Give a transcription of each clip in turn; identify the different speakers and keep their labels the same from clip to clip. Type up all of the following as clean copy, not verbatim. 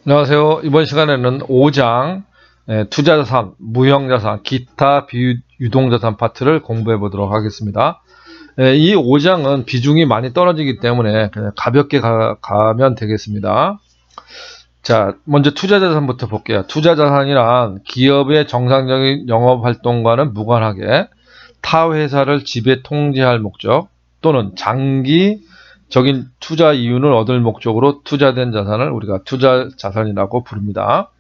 Speaker 1: 안녕하세요. 이번 시간에는 5장 투자자산, 무형자산, 기타 비유동자산 파트를 공부해 보도록 하겠습니다. 이 5장은 비중이 많이 떨어지기 때문에 그냥 가볍게 가면 되겠습니다. 자, 먼저 투자자산부터 볼게요. 투자자산이란 기업의 정상적인 영업활동과는 무관하게 타 회사를 지배 통제할 목적 또는 장기적인 투자 이윤을 얻을 목적으로 투자된 자산을 우리가 투자자산이라고 부릅니다.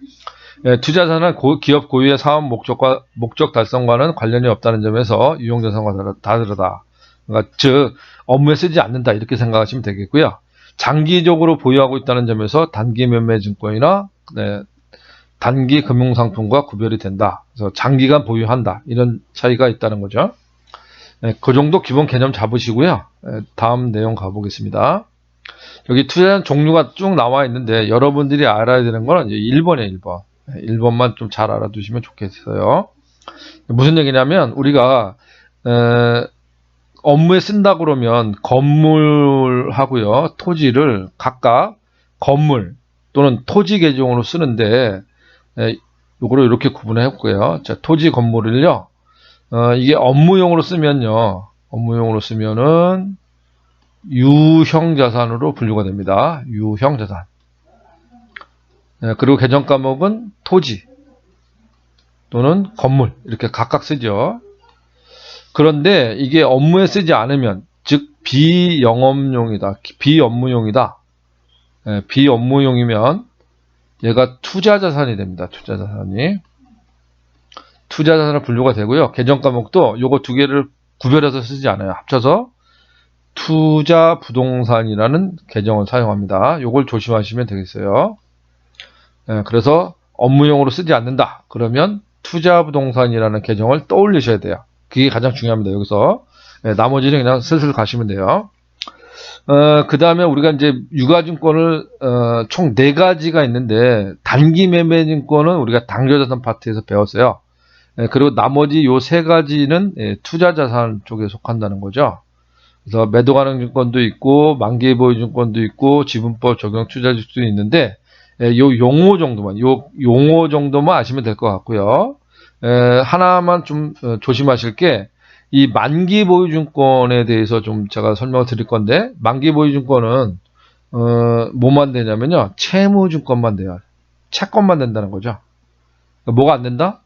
Speaker 1: 투자자산은 기업 고유의 사업 목적 달성과는 관련이 없다는 점에서 유용자산과 다르다. 그러니까 즉 업무에 쓰지 않는다 이렇게 생각하시면 되겠고요. 장기적으로 보유하고 있다는 점에서 단기 매매 증권이나 단기 금융상품과 구별이 된다. 그래서 장기간 보유한다 이런 차이가 있다는 거죠. 그 정도 기본 개념 잡으시고요. 다음 내용 가보겠습니다. 여기 투자자산 종류가 쭉 나와 있는데 여러분들이 알아야 되는 거는 이제 1번이에요. 1번. 1번만 좀 잘 알아두시면 좋겠어요. 무슨 얘기냐면 우리가 업무에 쓴다 그러면 건물하고요. 토지를 각각 건물 또는 토지 계정으로 쓰는데 요거를 이렇게 구분해 볼게요. 자, 토지 건물을요. 이게 업무용으로 쓰면요. 업무용으로 쓰면은 유형자산으로 분류가 됩니다. 유형자산. 그리고 개정 과목은 토지 또는 건물 이렇게 각각 쓰죠. 그런데 이게 업무에 쓰지 않으면 즉 비영업용이다. 비업무용이다. 비업무용이면 얘가 투자자산이 됩니다. 투자자산이. 투자자산으로 분류가 되고요. 개정 과목도 요거 두 개를 구별해서 쓰지 않아요. 합쳐서 투자부동산이라는 개정을 사용합니다. 요걸 조심하시면 되겠어요. 그래서 업무용으로 쓰지 않는다. 그러면 투자부동산이라는 개정을 떠올리셔야 돼요. 그게 가장 중요합니다. 여기서. 나머지는 그냥 슬슬 가시면 돼요. 그 다음에 우리가 이제 유가증권을 총 4가지가 있는데 단기 매매증권은 우리가 당조자산 파트에서 배웠어요. 그리고 나머지 요 3가지는 투자자산 쪽에 속한다는 거죠. 그래서 매도 가능 증권도 있고 만기 보유 증권도 있고 지분법 적용 투자주도 있는데 요 용어 정도만 아시면 될 것 같고요. 하나만 좀 조심하실 게 이 만기 보유 증권에 대해서 좀 제가 설명을 드릴 건데 만기 보유 증권은 뭐만 되냐면요. 채무 증권만 돼요. 채권만 된다는 거죠. 뭐가 안 된다?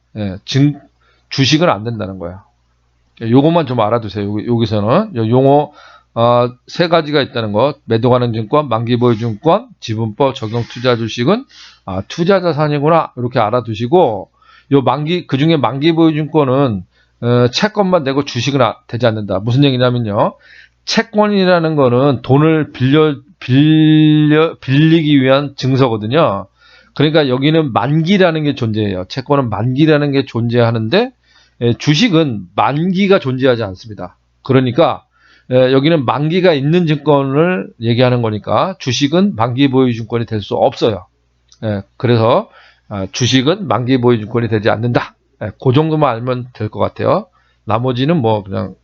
Speaker 1: 주식은 안 된다는 거예요. 요것만 좀 알아두세요. 여기서는 용어 3가지가 있다는 것. 매도 가능 증권, 만기 보유 증권, 지분법 적용 투자 주식은 투자자산이구나 이렇게 알아두시고 그중에 만기 보유 증권은 채권만 되고 주식은 되지 않는다. 무슨 얘기냐면요. 채권이라는 거는 돈을 빌리기 위한 증서거든요. 그러니까 여기는 만기라는 게 존재해요. 채권은 만기라는 게 존재하는데 주식은 만기가 존재하지 않습니다. 그러니까 여기는 만기가 있는 증권을 얘기하는 거니까 주식은 만기 보유 증권이 될 수 없어요. 그래서 주식은 만기 보유 증권이 되지 않는다. 그 정도만 알면 될 것 같아요. 나머지는 뭐 그냥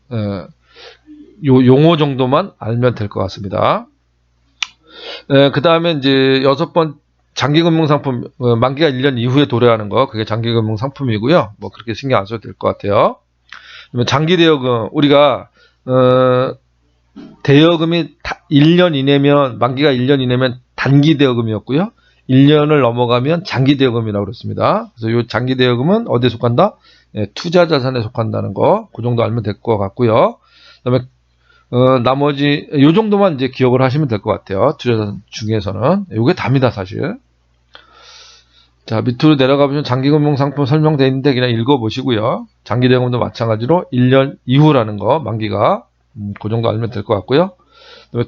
Speaker 1: 용어 정도만 알면 될 것 같습니다. 그 다음에 이제 6번 장기금융상품 만기가 1년 이후에 도래하는 거 그게 장기금융상품이고요. 뭐 그렇게 신경 안 써도 될 것 같아요. 그러면 장기대여금 우리가 대여금이 1년 이내면 만기가 1년 이내면 단기대여금이었고요. 1년을 넘어가면 장기대여금이라고 그렇습니다. 그래서 이 장기대여금은 어디에 속한다? 투자자산에 속한다는 거. 그 정도 알면 될 것 같고요. 그다음에 나머지 요 정도만 이제 기억을 하시면 될 것 같아요. 투자자산 중에서는 요게 답니다, 사실. 자, 밑으로 내려가 보시면 장기금융상품 설명되어 있는데 그냥 읽어보시고요. 장기대여금도 마찬가지로 1년 이후라는 거 만기가 그 정도 알면 될 것 같고요.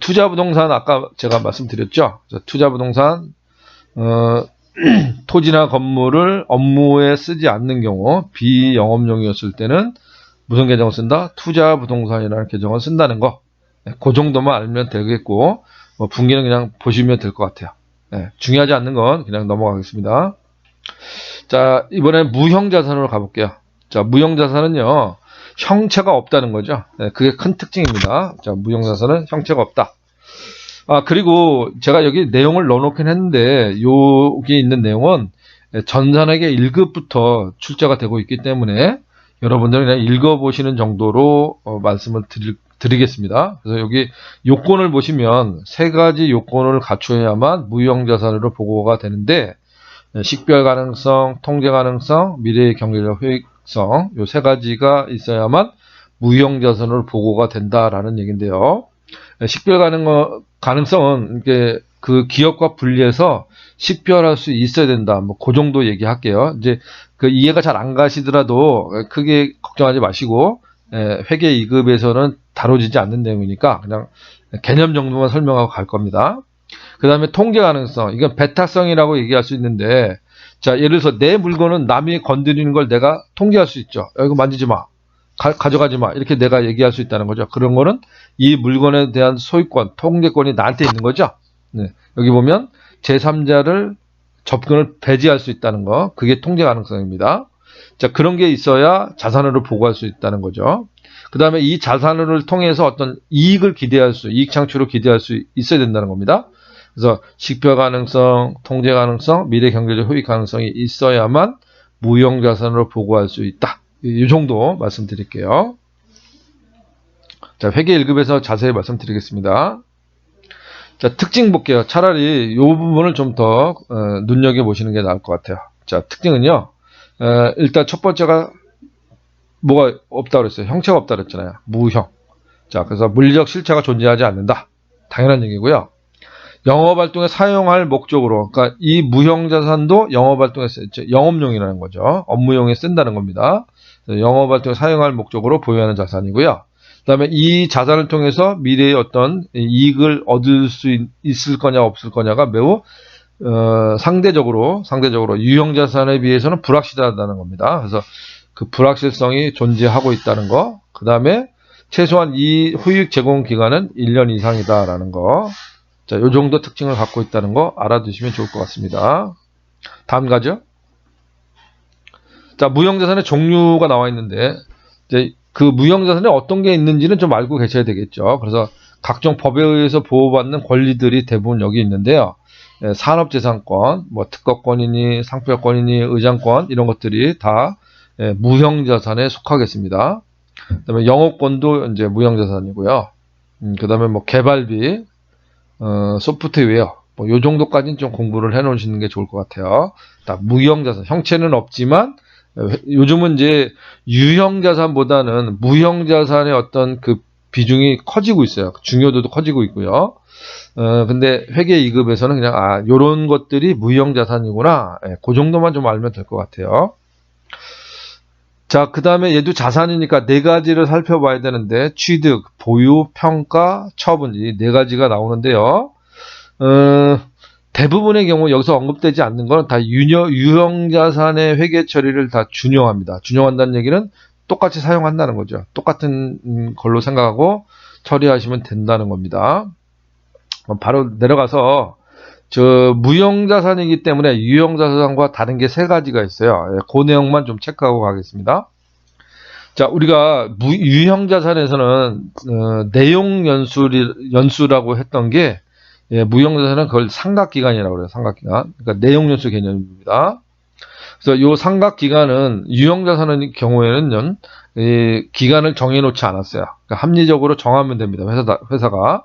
Speaker 1: 투자부동산 아까 제가 말씀드렸죠. 투자부동산 토지나 건물을 업무에 쓰지 않는 경우 비영업용이었을 때는 무슨 계정을 쓴다? 투자부동산이라는 계정을 쓴다는 거. 그 정도만 알면 되겠고 분기는 그냥 보시면 될 것 같아요. 중요하지 않는 건 그냥 넘어가겠습니다. 자, 이번엔 무형자산으로 가볼게요. 자, 무형자산은요. 형체가 없다는 거죠. 그게 큰 특징입니다. 자, 무형자산은 형체가 없다. 그리고 제가 여기 내용을 넣어놓긴 했는데, 여기 있는 내용은 전산회계 1급부터 출제가 되고 있기 때문에 여러분들은 그냥 읽어보시는 정도로 말씀을 드리겠습니다. 그래서 여기 요건을 보시면 세 가지 요건을 갖춰야만 무형자산으로 보고가 되는데, 식별 가능성, 통제 가능성, 미래의 경제적 효익성, 요 세 가지가 있어야만 무형자산으로 보고가 된다라는 얘기인데요. 식별 가능성은 이게 그 기업과 분리해서 식별할 수 있어야 된다. 뭐 그 정도 얘기할게요. 이제 그 이해가 잘 안 가시더라도 크게 걱정하지 마시고, 회계 2급에서는 다뤄지지 않는 내용이니까 그냥 개념 정도만 설명하고 갈 겁니다. 그 다음에 통제 가능성, 이건 배타성이라고 얘기할 수 있는데, 자, 예를 들어서 내 물건은 남이 건드리는 걸 내가 통제할 수 있죠. 이거 만지지 마, 가져가지 마, 이렇게 내가 얘기할 수 있다는 거죠. 그런 거는 이 물건에 대한 소유권, 통제권이 나한테 있는 거죠. 네, 여기 보면 제3자를 접근을 배제할 수 있다는 거, 그게 통제 가능성입니다. 자, 그런 게 있어야 자산으로 보고할 수 있다는 거죠. 그 다음에 이 자산을 통해서 어떤 이익을 이익 창출을 기대할 수 있어야 된다는 겁니다. 그래서 식별 가능성, 통제 가능성, 미래 경제적 효익 가능성이 있어야만 무형자산으로 보고할 수 있다. 이 정도 말씀드릴게요. 자, 회계 1급에서 자세히 말씀드리겠습니다. 자, 특징 볼게요. 차라리 이 부분을 좀 더 눈여겨보시는 게 나을 것 같아요. 자, 특징은요. 일단 첫 번째가 뭐가 없다 그랬어요. 형체가 없다 그랬잖아요. 무형. 자, 그래서 물리적 실체가 존재하지 않는다. 당연한 얘기고요. 영업활동에 사용할 목적으로, 그러니까 이 무형자산도 영업활동에 영업용이라는 거죠. 업무용에 쓴다는 겁니다. 영업활동에 사용할 목적으로 보유하는 자산이고요. 그 다음에 이 자산을 통해서 미래에 어떤 이익을 얻을 수 있을 거냐 없을 거냐가 매우 상대적으로 유형자산에 비해서는 불확실하다는 겁니다. 그래서 그 불확실성이 존재하고 있다는 거. 그 다음에 최소한 이 후익 제공 기간은 1년 이상이다라는 거. 자, 요 정도 특징을 갖고 있다는 거 알아두시면 좋을 것 같습니다. 다음 가죠. 자, 무형자산의 종류가 나와 있는데, 이제 그 무형자산에 어떤 게 있는지는 좀 알고 계셔야 되겠죠. 그래서 각종 법에 의해서 보호받는 권리들이 대부분 여기 있는데요. 산업재산권, 뭐 특허권이니 상표권이니 의장권 이런 것들이 다 무형자산에 속하겠습니다. 그다음에 영업권도 이제 무형자산이고요. 그다음에 뭐 개발비, 소프트웨어, 뭐 요 정도까지는 좀 공부를 해 놓으시는 게 좋을 것 같아요. 다 무형자산, 형체는 없지만 요즘은 이제 유형자산보다는 무형자산의 어떤 그 비중이 커지고 있어요. 중요도도 커지고 있고요. 근데 회계 2급에서는 그냥 요런 것들이 무형자산이구나. 그 정도만 좀 알면 될 것 같아요. 자, 그 다음에 얘도 자산이니까 네 가지를 살펴봐야 되는데, 취득, 보유, 평가, 처분, 이 네 가지가 나오는데요. 대부분의 경우 여기서 언급되지 않는 건 다 유형자산의 회계 처리를 다 준용합니다. 준용한다는 얘기는 똑같이 사용한다는 거죠. 똑같은 걸로 생각하고 처리하시면 된다는 겁니다. 바로 내려가서 무형자산이기 때문에 유형자산과 다른 게 세 가지가 있어요. 그 내용만 좀 체크하고 가겠습니다. 자, 우리가 유형자산에서는 내용 연수라고 했던 게, 무형자산은 그걸 삼각기간이라고 그래요. 삼각기간. 그러니까 내용 연수 개념입니다. 그래서 이 삼각기간은 유형자산의 경우에는 기간을 정해놓지 않았어요. 그러니까 합리적으로 정하면 됩니다. 회사가.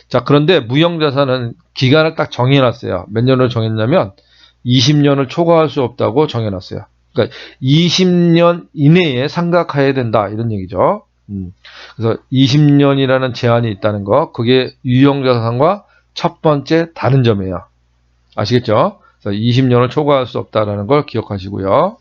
Speaker 1: 자, 그런데 무형자산은 기간을 딱 정해놨어요. 몇 년을 정했냐면 20년을 초과할 수 없다고 정해놨어요. 그러니까 20년 이내에 상각해야 된다 이런 얘기죠. 그래서 20년이라는 제한이 있다는 거, 그게 유형자산과 첫 번째 다른 점이에요. 아시겠죠? 그래서 20년을 초과할 수 없다라는 걸 기억하시고요.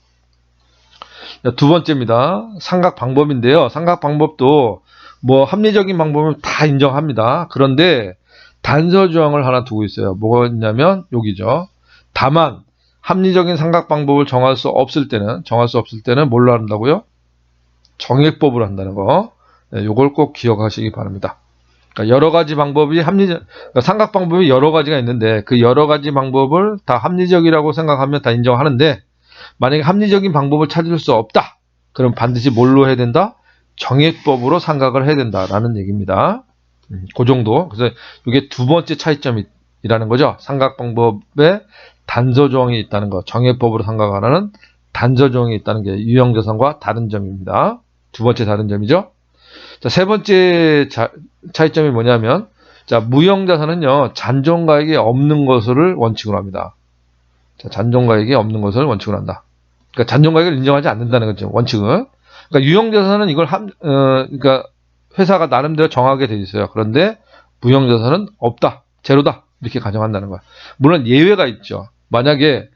Speaker 1: 두 번째입니다. 상각 방법인데요. 상각 방법도 뭐 합리적인 방법은 다 인정합니다. 그런데 단서 조항을 하나 두고 있어요. 뭐가 있냐면 여기죠. 다만 합리적인 상각 방법을 정할 수 없을 때는 뭘로 한다고요? 정액법으로 한다는 거. 요걸 꼭 기억하시기 바랍니다. 그러니까 여러 가지 방법이 그러니까 상각 방법이 여러 가지가 있는데 그 여러 가지 방법을 다 합리적이라고 생각하면 다 인정하는데, 만약에 합리적인 방법을 찾을 수 없다. 그럼 반드시 뭘로 해야 된다? 정액법으로 상각을 해야 된다라는 얘기입니다. 그 정도. 그래서 이게 두 번째 차이점이라는 거죠. 삼각방법에 단서 조항이 있다는 거. 정해법으로 삼각하라는 단서 조항이 있다는 게 유형자산과 다른 점입니다. 두 번째 다른 점이죠. 자, 세 번째 차이점이 뭐냐면, 자, 무형자산은요, 잔존가액이 없는 것을 원칙으로 합니다. 자, 잔존가액이 없는 것을 원칙으로 한다. 그러니까 잔존가액을 인정하지 않는다는 거죠, 원칙은. 그러니까 유형자산은 이걸 그러니까 회사가 나름대로 정하게 돼 있어요. 그런데 무형자산은 없다, 제로다 이렇게 가정한다는 거야. 물론 예외가 있죠. 만약에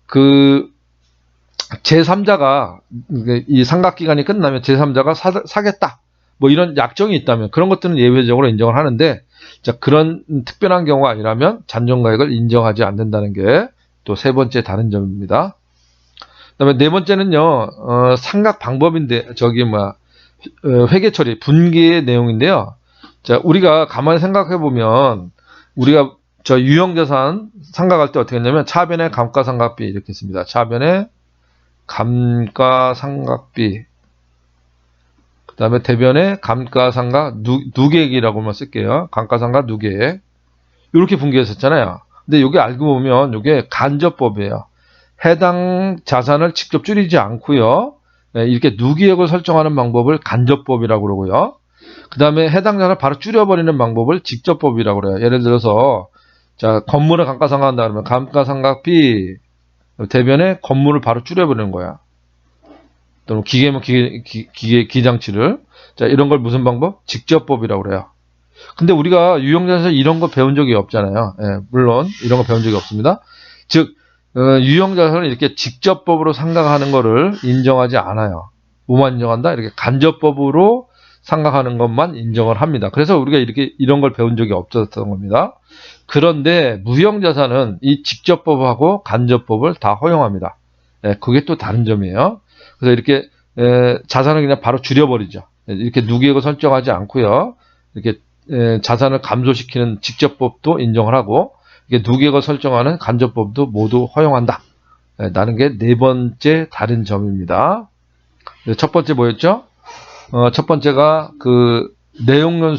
Speaker 1: 그 제3자가 이 상각기간이 끝나면 제3자가 사겠다 뭐 이런 약정이 있다면 그런 것들은 예외적으로 인정을 하는데, 자, 그런 특별한 경우가 아니라면 잔존가액을 인정하지 않는다는 게 또 세 번째 다른 점입니다. 그다음에 네 번째는요, 상각 방법인데 회계 처리 분기의 내용인데요. 자, 우리가 가만히 생각해 보면 우리가 저 유형자산 상각할 때 어떻게 했냐면 차변의 감가상각비 이렇게 했습니다. 차변의 감가상각비, 그 다음에 대변의 감가상각 누계액이라고만 쓸게요. 감가상각 누계액 이렇게 분기했었잖아요. 근데 여기 알고 보면 이게 간접법이에요. 해당 자산을 직접 줄이지 않고요, 이렇게 누계액을 설정하는 방법을 간접법이라고 그러고요. 그 다음에 해당 자산을 바로 줄여버리는 방법을 직접법이라고 그래요. 예를 들어서 자, 건물을 감가상각한다 그러면 감가상각비 대변에 건물을 바로 줄여버리는 거야. 또는 기계면 기장치를. 자, 이런 걸 무슨 방법? 직접법이라고 그래요. 근데 우리가 유형자산에서 이런 거 배운 적이 없잖아요. 예, 물론 이런 거 배운 적이 없습니다. 즉, 유형자산을 이렇게 직접법으로 상각하는 거를 인정하지 않아요. 뭐만 인정한다? 이렇게 간접법으로 상각하는 것만 인정을 합니다. 그래서 우리가 이런 걸 배운 적이 없었던 겁니다. 그런데 무형자산은 이 직접법하고 간접법을 다 허용합니다. 예, 그게 또 다른 점이에요. 그래서 이렇게 자산을 그냥 바로 줄여버리죠. 이렇게 누계액을 설정하지 않고요. 이렇게 자산을 감소시키는 직접법도 인정을 하고, 이게 누계액을 설정하는 간접법도 모두 허용한다. 라는 게 네 번째 다른 점입니다. 첫 번째 뭐였죠? 첫 번째가 그 내용론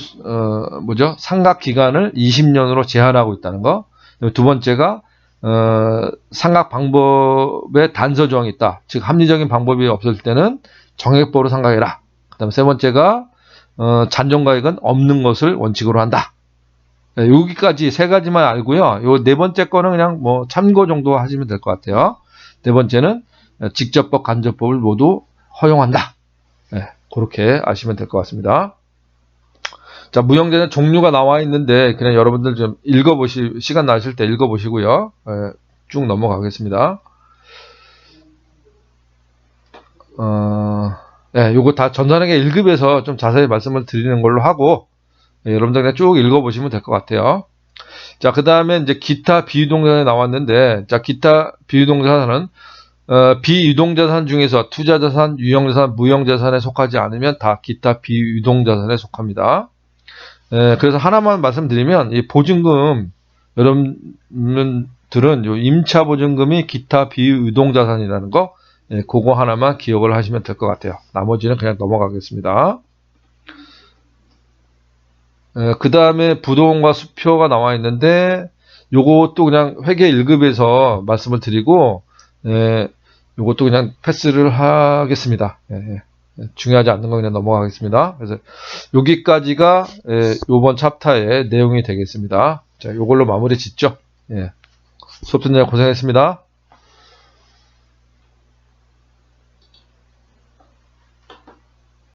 Speaker 1: 상각 기간을 20년으로 제한하고 있다는 거. 두 번째가 상각 방법에 단서 조항이 있다. 즉 합리적인 방법이 없을 때는 정액법으로 상각해라. 그다음에 세 번째가 잔존가액은 없는 것을 원칙으로 한다. 여기까지 세 가지만 알고요. 요 네 번째 거는 그냥 뭐 참고 정도 하시면 될 것 같아요. 네 번째는 직접법, 간접법을 모두 허용한다. 네, 그렇게 아시면 될 것 같습니다. 자, 무형자산 종류가 나와 있는데 그냥 여러분들 좀 시간 나실 때 읽어보시고요. 쭉 넘어가겠습니다. 요거 다 전산회계 1급에서 좀 자세히 말씀을 드리는 걸로 하고, 여러분들 그냥 쭉 읽어보시면 될 것 같아요. 자, 그 다음에 이제 기타 비유동자산이 나왔는데, 자, 기타 비유동자산은 비유동자산 중에서 투자자산, 유형자산, 무형자산에 속하지 않으면 다 기타 비유동자산에 속합니다. 그래서 하나만 말씀드리면, 이 보증금, 여러분들은 요 임차 보증금이 기타 비유동자산이라는 거, 그거 하나만 기억을 하시면 될 것 같아요. 나머지는 그냥 넘어가겠습니다. 그 다음에 부동과 수표가 나와 있는데, 요것도 그냥 회계 1급에서 말씀을 드리고, 요것도 그냥 패스를 하겠습니다. 중요하지 않는 거 그냥 넘어가겠습니다. 그래서 여기까지가 요번 챕터의 내용이 되겠습니다. 자, 요걸로 마무리 짓죠. 수업 듣느라 고생했습니다.